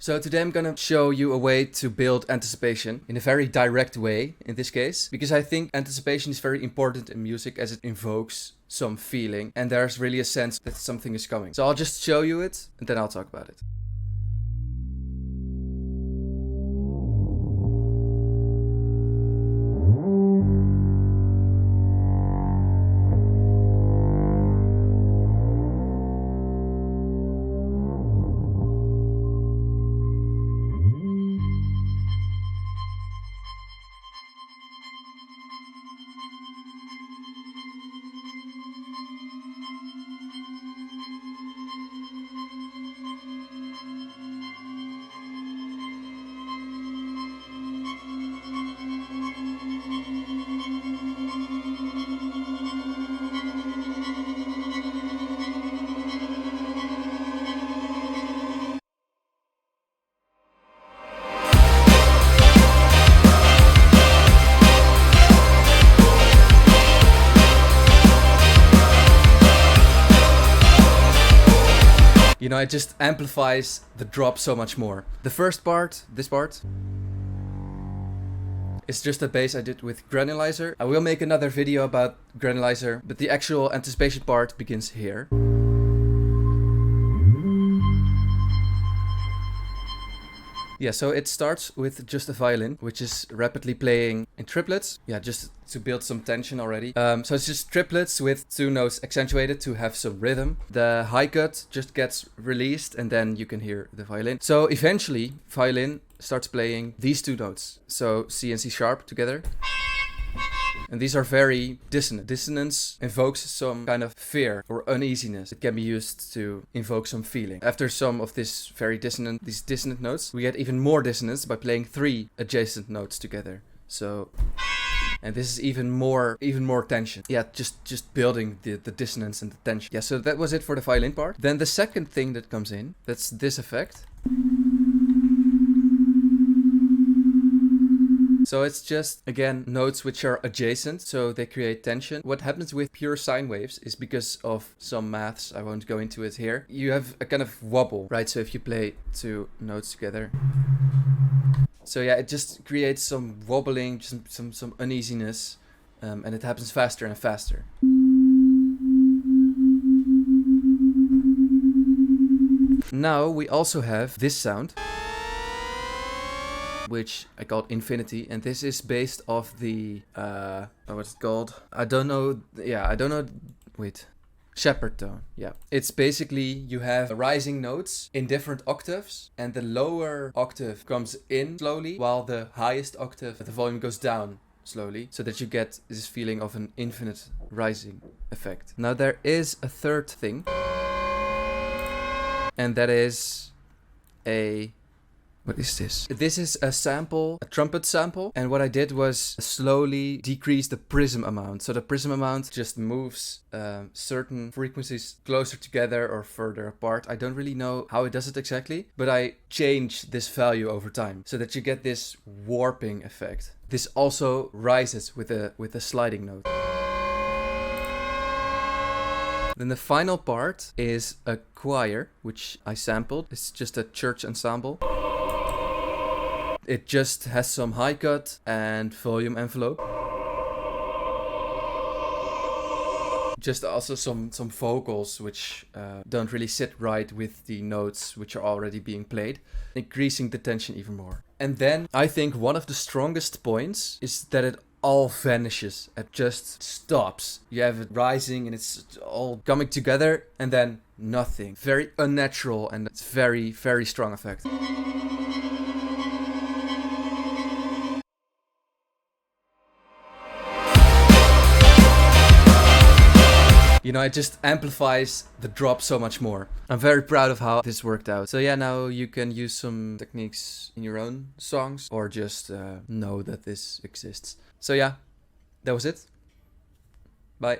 So today I'm gonna show you a way to build anticipation in a very direct way in this case, because I think anticipation is very important in music as it invokes some feeling and there's really a sense that something is coming. So I'll just show you it and then I'll talk about it. You know, it just amplifies the drop so much more. The first part, this part, is just a bass I did with granulizer. I will make another video about granulizer, but the actual anticipation part begins here. Yeah, so it starts with just a violin, which is rapidly playing in triplets. Yeah, just to build some tension already. So it's just triplets with two notes accentuated to have some rhythm. The high cut just gets released and then you can hear the violin. So eventually, violin starts playing these two notes. So C and C sharp together. And these are very dissonant. Dissonance invokes some kind of fear or uneasiness. It can be used to invoke some feeling. After some of these dissonant notes, we get even more dissonance by playing three adjacent notes together. So, and this is even more tension. Yeah, just building the dissonance and the tension. Yeah, so that was it for the violin part. Then the second thing that comes in, that's this effect. So it's just, again, notes which are adjacent, so they create tension. What happens with pure sine waves is because of some maths, I won't go into it here. You have a kind of wobble, right? So if you play two notes together. So yeah, it just creates some wobbling, some uneasiness, and it happens faster and faster. Now we also have this sound, which I called Infinity, and this is based off the what's it called? I don't know. Wait, shepherd tone. Yeah, it's basically you have rising notes in different octaves, and the lower octave comes in slowly, while the highest octave, the volume goes down slowly, so that you get this feeling of an infinite rising effect. Now there is a third thing, and that is what is this? This is a sample, a trumpet sample, and what I did was slowly decrease the prism amount. So the prism amount just moves certain frequencies closer together or further apart. I don't really know how it does it exactly, but I change this value over time so that you get this warping effect. This also rises with a sliding note. Then the final part is a choir, which I sampled. It's just a church ensemble. It just has some high cut and volume envelope. Just also some vocals which don't really sit right with the notes which are already being played, increasing the tension even more. And then I think one of the strongest points is that it all vanishes. It just stops. You have it rising and it's all coming together and then nothing. Very unnatural, and it's very, very strong effect. You know, it just amplifies the drop so much more. I'm very proud of how this worked out. So yeah, now you can use some techniques in your own songs or just know that this exists. So yeah, that was it. Bye.